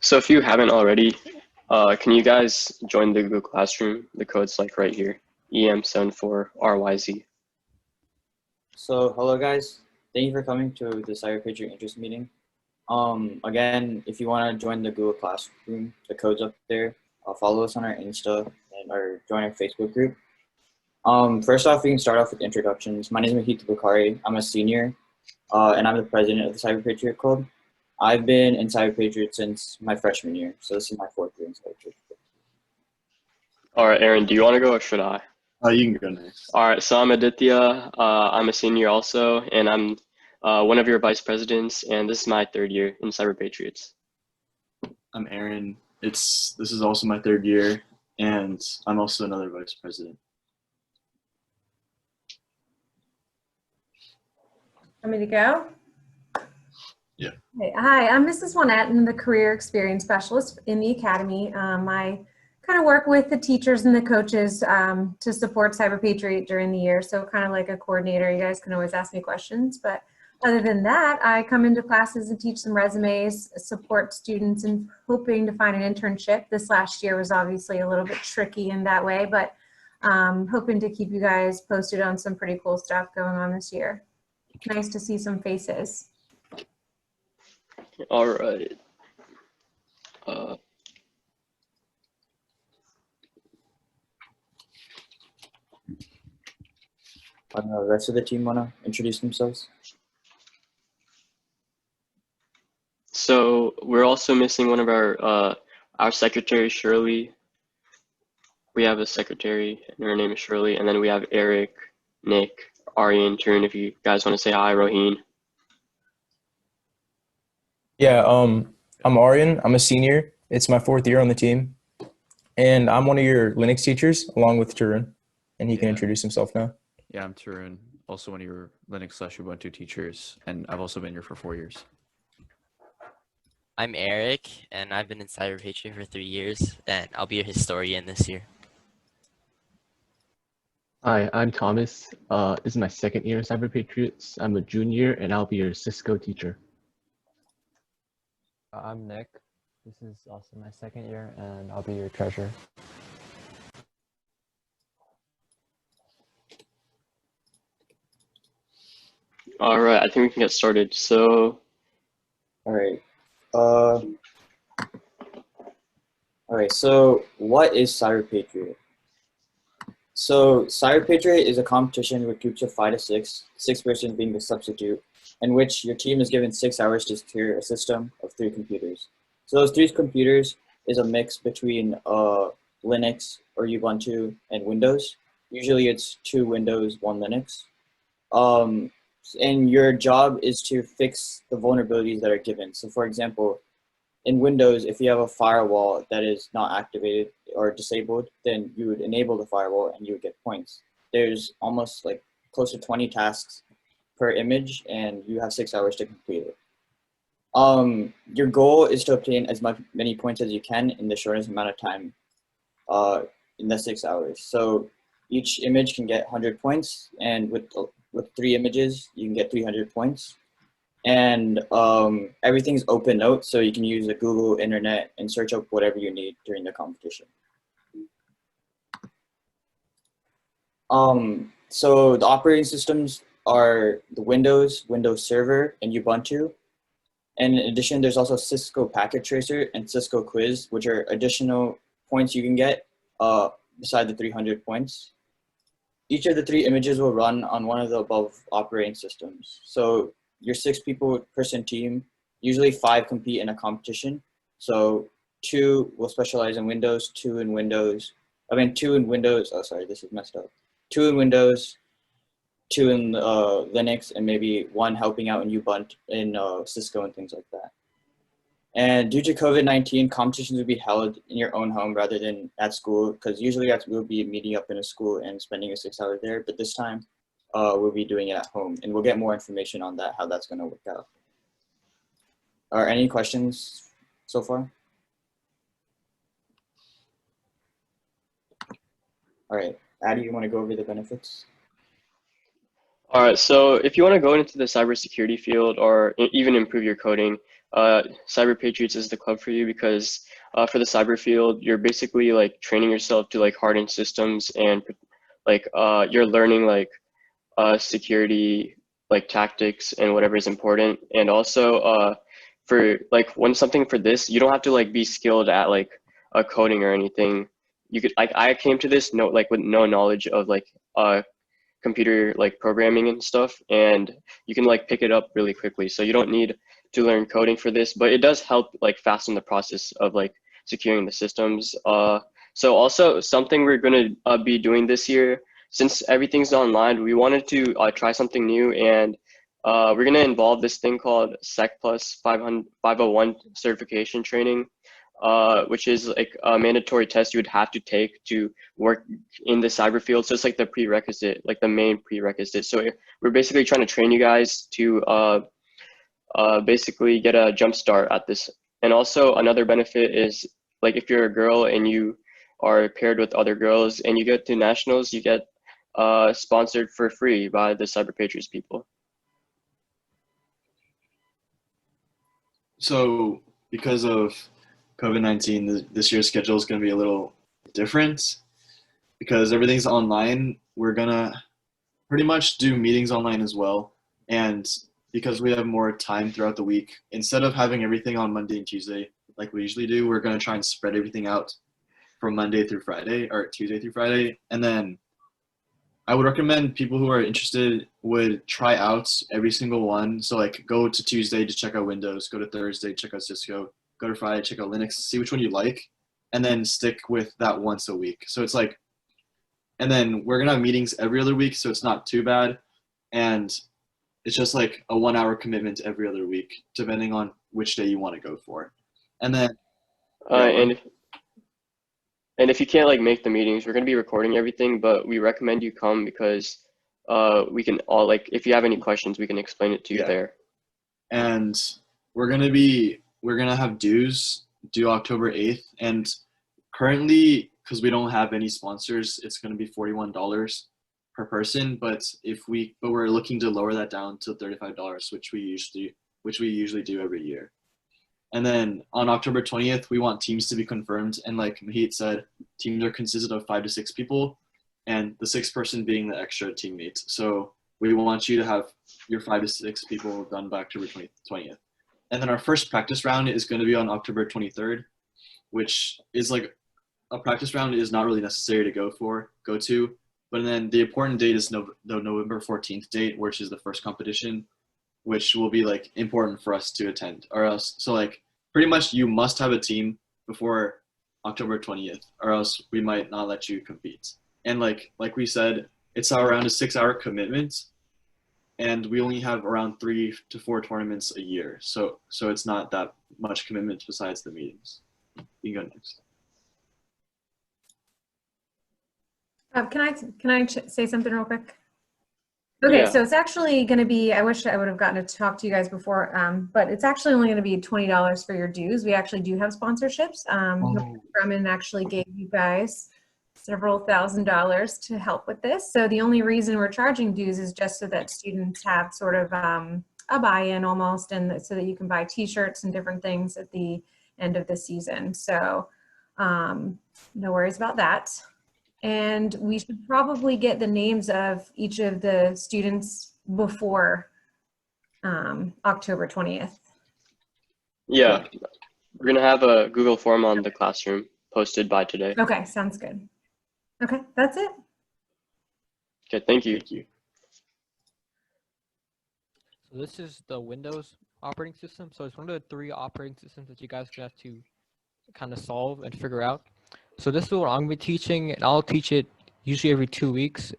So if you haven't already, can you guys join the Google Classroom? The code's like right here, EM74RYZ. So hello guys, thank you for coming to the Cyberpatriot interest meeting. Again, if you want to join the Google Classroom, the code's up there. Follow us on our Insta and or join our Facebook group. First off, we can start off with introductions. My name is Mahit Bukhari. I'm a senior, and I'm the president of the Cyberpatriot Club. I've been in Cyberpatriot since my freshman year, so this is my 4th year in Cyberpatriot. All right, Aaron, do you want to go or should I? You can go next. All right, so I'm Aditya. I'm a senior also, and I'm one of your vice presidents, and this is my 3rd year in Cyberpatriots. I'm Aaron. This is also my 3rd year, and I'm also another vice president. Want me to go? Yeah. Okay. Hi, I'm Mrs. Juanette. I'm the Career Experience Specialist in the Academy. I kind of work with the teachers and the coaches to support Cyberpatriot during the year. So kind of like a coordinator, you guys can always ask me questions. But other than that, I come into classes and teach some resumes, support students and hoping to find an internship. This last year was obviously a little bit tricky in that way, but hoping to keep you guys posted on some pretty cool stuff going on this year. Nice to see some faces. All right. The rest of the team want to introduce themselves? So we're also missing one of our secretary, Shirley. We have a secretary, and her name is Shirley, and then we have Eric, Nick, Ari, and Tarun. If you guys want to say hi, Roheen. Yeah, I'm Aryan. I'm a senior. It's my 4th year on the team. And I'm one of your Linux teachers along with Tarun. And he can introduce himself now. Yeah, I'm Tarun, also one of your Linux/Ubuntu teachers, and I've also been here for 4 years. I'm Eric, and I've been in Cyberpatriot for 3 years, and I'll be a historian this year. Hi, I'm Thomas. This is my 2nd year in Cyberpatriots. I'm a junior, and I'll be your Cisco teacher. I'm Nick. This is also my 2nd year, and I'll be your treasurer. All right, I think we can get started. So, All right. So what is Cyberpatriot? So Cyberpatriot is a competition with groups of 5 to 6, 6 persons being the substitute, in which your team is given 6 hours to secure a system of 3 computers. So those 3 computers is a mix between Linux or Ubuntu and Windows. Usually it's 2 Windows, 1 Linux. And your job is to fix the vulnerabilities that are given. So for example, in Windows, if you have a firewall that is not activated or disabled, then you would enable the firewall and you would get points. There's almost like close to 20 tasks per image, and you have 6 hours to complete it. Your goal is to obtain as many points as you can in the shortest amount of time in the 6 hours. So each image can get 100 points, and with 3 images, you can get 300 points. And everything's open note, so you can use the Google internet and search up whatever you need during the competition. So the operating systems are the Windows Server, and Ubuntu. And in addition, there's also Cisco Packet Tracer and Cisco Quiz, which are additional points you can get beside the 300 points. Each of the 3 images will run on one of the above operating systems. So your 6 person team, usually 5 compete in a competition. So 2 will specialize in Windows, 2 in Windows, oh sorry, this is messed up. 2 in Windows, 2 in Linux, and maybe 1 helping out in Ubuntu, in Cisco and things like that. And due to COVID-19, competitions will be held in your own home rather than at school, because usually we'll be meeting up in a school and spending a 6 hours there, but this time we'll be doing it at home, and we'll get more information on that, how that's going to work out. Are any questions so far? All right, Addy, you want to go over the benefits? All right, so if you want to go into the cybersecurity field or even improve your coding, Cyber Patriots is the club for you because for the cyber field, you're basically like training yourself to like harden systems and like you're learning like security like tactics and whatever is important. And also for like when something for this, you don't have to like be skilled at like coding or anything. You could like I came to this no like with no knowledge of like computer like programming and stuff, and you can like pick it up really quickly, so you don't need to learn coding for this, but it does help like fasten the process of like securing the systems. So also something we're going to be doing this year, since everything's online, we wanted to try something new, and we're going to involve this thing called Sec Plus 501 certification training, which is like a mandatory test you would have to take to work in the cyber field. So it's like the prerequisite, like the main prerequisite. So we're basically trying to train you guys to basically get a jump start at this. And also another benefit is like if you're a girl and you are paired with other girls and you get to nationals, you get sponsored for free by the Cyber Patriots people. So because of COVID-19, this year's schedule is going to be a little different because everything's online. We're going to pretty much do meetings online as well. And because we have more time throughout the week, instead of having everything on Monday and Tuesday like we usually do, we're going to try and spread everything out from Monday through Friday or Tuesday through Friday. And then I would recommend people who are interested would try out every single one. So like go to Tuesday to check out Windows, go to Thursday, check out Cisco, go to Friday, check out Linux, see which one you like, and then stick with that once a week. So it's like, and then we're gonna have meetings every other week, so it's not too bad. And it's just like a 1 hour commitment every other week, depending on which day you want to go for. And then and if you can't like make the meetings, we're gonna be recording everything, but we recommend you come because we can all like if you have any questions, we can explain it to you there. And we're gonna have dues due October 8th, and currently because we don't have any sponsors, it's gonna be $41 per person. But we're looking to lower that down to $35, which we usually do every year. And then on October 20th, we want teams to be confirmed. And like Mahit said, teams are consisted of 5 to 6 people, and the 6th person being the extra teammate. So we want you to have your 5 to 6 people done by October 20th. And then our first practice round is going to be on October 23rd, which is like a practice round is not really necessary to go to. But then the important date is the November 14th date, which is the first competition, which will be like important for us to attend, or else, so like pretty much you must have a team before October 20th, or else we might not let you compete. And like we said, it's around a 6 hour commitment, and we only have around 3 to 4 tournaments a year. So it's not that much commitment besides the meetings. You can go next. Can I say something real quick? Okay, Yeah. so it's actually going to be, I wish I would have gotten to talk to you guys before, but it's actually only going to be $20 for your dues. We actually do have sponsorships. Grumman actually gave you guys several $1,000s to help with this. So the only reason we're charging dues is just so that students have sort of a buy-in almost, and so that you can buy t-shirts and different things at the end of the season. So no worries about that. And we should probably get the names of each of the students before October 20th. Yeah, we're gonna have a Google form on the classroom posted by today. Okay, sounds good. Okay, that's it. Okay, thank you. So this is the Windows operating system. So it's one of the 3 operating systems that you guys have to kind of solve and figure out. So this is what I'm going to be teaching, and I'll teach it usually every 2 weeks.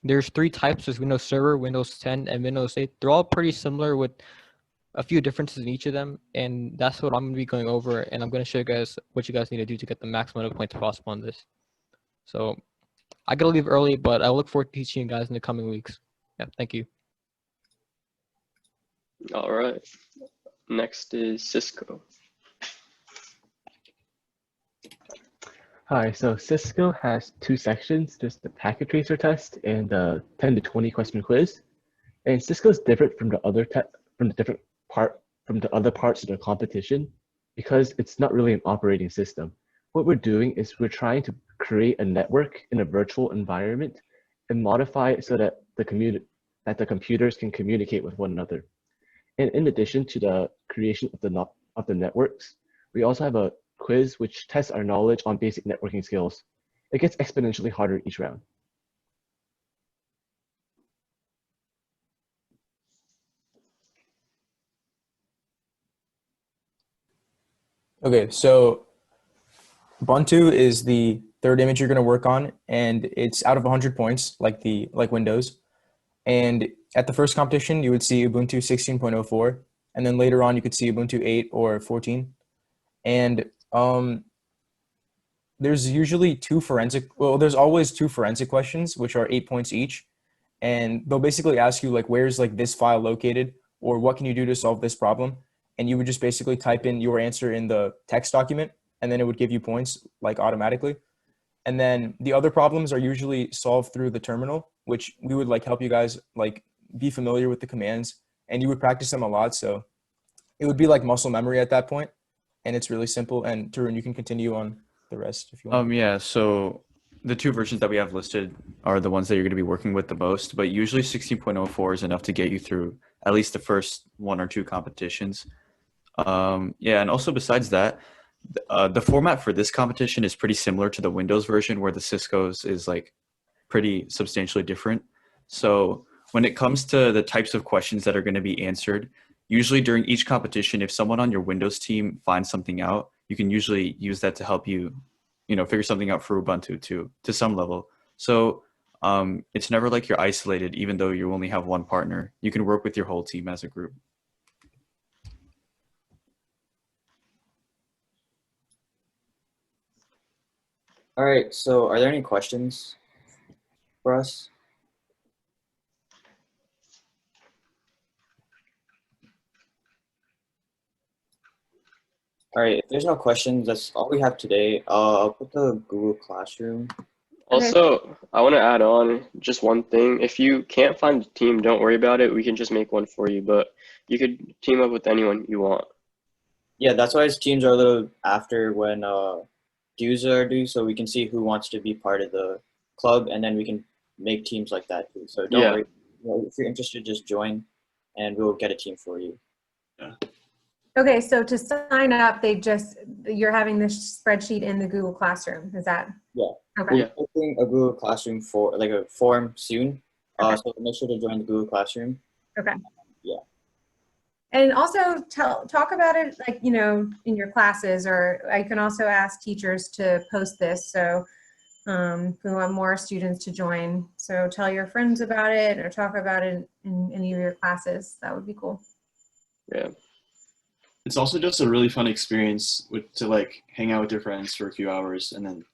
There's 3 types. There's Windows Server, Windows 10, and Windows 8. They're all pretty similar with a few differences in each of them, and that's what I'm going to be going over, and I'm going to show you guys what you guys need to do to get the maximum of points possible on this. So I got to leave early, but I look forward to teaching you guys in the coming weeks. Yeah, thank you. All right. Next is Cisco. Hi, so Cisco has 2 sections. There's the packet tracer test and the 10 to 20 question quiz. And Cisco is different from the other from the other parts of the competition because it's not really an operating system. What we're doing is we're trying to create a network in a virtual environment and modify it so that the computers can communicate with one another. And in addition to the creation of the networks, we also have a quiz which tests our knowledge on basic networking skills. It gets exponentially harder each round. Okay, so Ubuntu is the third image you're going to work on, and it's out of 100 points, like Windows. And at the first competition, you would see Ubuntu 16.04, and then later on, you could see Ubuntu 8 or 14. And there's always two forensic questions, which are 8 points each. And they'll basically ask you like, where's like this file located, or what can you do to solve this problem? And you would just basically type in your answer in the text document, and then it would give you points like automatically. And then the other problems are usually solved through the terminal, which we would like help you guys like be familiar with the commands, and you would practice them a lot. So it would be like muscle memory at that point, and it's really simple. And Tarun, you can continue on the rest if you want. Yeah, so the two versions that we have listed are the ones that you're going to be working with the most, but usually 16.04 is enough to get you through at least the first one or two competitions. Yeah, and also besides that, the format for this competition is pretty similar to the Windows version, where the Cisco's is like pretty substantially different. So when it comes to the types of questions that are going to be answered, usually during each competition, if someone on your Windows team finds something out, you can usually use that to help you, figure something out for Ubuntu too, to some level. So it's never like you're isolated, even though you only have one partner. You can work with your whole team as a group. All right, so are there any questions for us? All right, if there's no questions, that's all we have today. I'll put the Google Classroom. Also, I want to add on just one thing. If you can't find a team, don't worry about it. We can just make one for you, but you could team up with anyone you want. Yeah, that's why teams are a little after when dues are due, so we can see who wants to be part of the club, and then we can make teams like that too. So don't worry. If you're interested, just join, and we'll get a team for you. Yeah. Okay, so to sign up, you're having this spreadsheet in the Google Classroom. Is that? Yeah. Okay. Yeah. We're posting a Google Classroom for like a form soon. Okay. So make sure to join the Google Classroom. Okay. Yeah. And also talk about it like, in your classes, or I can also ask teachers to post this. So we want more students to join. So tell your friends about it or talk about it in any of your classes. That would be cool. Yeah. It's also just a really fun experience to like hang out with your friends for a few hours and then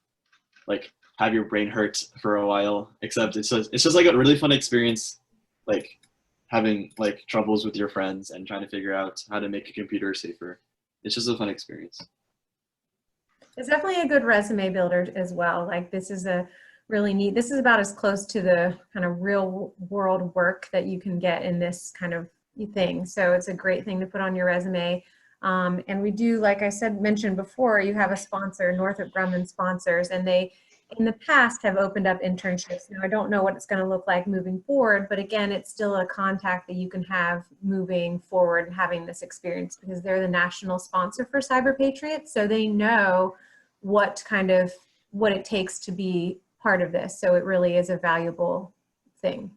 like have your brain hurt for a while. Except it's just like a really fun experience, like having like troubles with your friends and trying to figure out how to make a computer safer. It's just a fun experience. It's definitely a good resume builder as well. Like this is this is about as close to the kind of real world work that you can get in this kind of thing. So it's a great thing to put on your resume. And we do, like I mentioned before, you have a sponsor, Northrop Grumman sponsors, and they in the past have opened up internships. Now I don't know what it's going to look like moving forward, but again, it's still a contact that you can have moving forward and having this experience because they're the national sponsor for Cyberpatriots. So they know what it takes to be part of this. So it really is a valuable thing.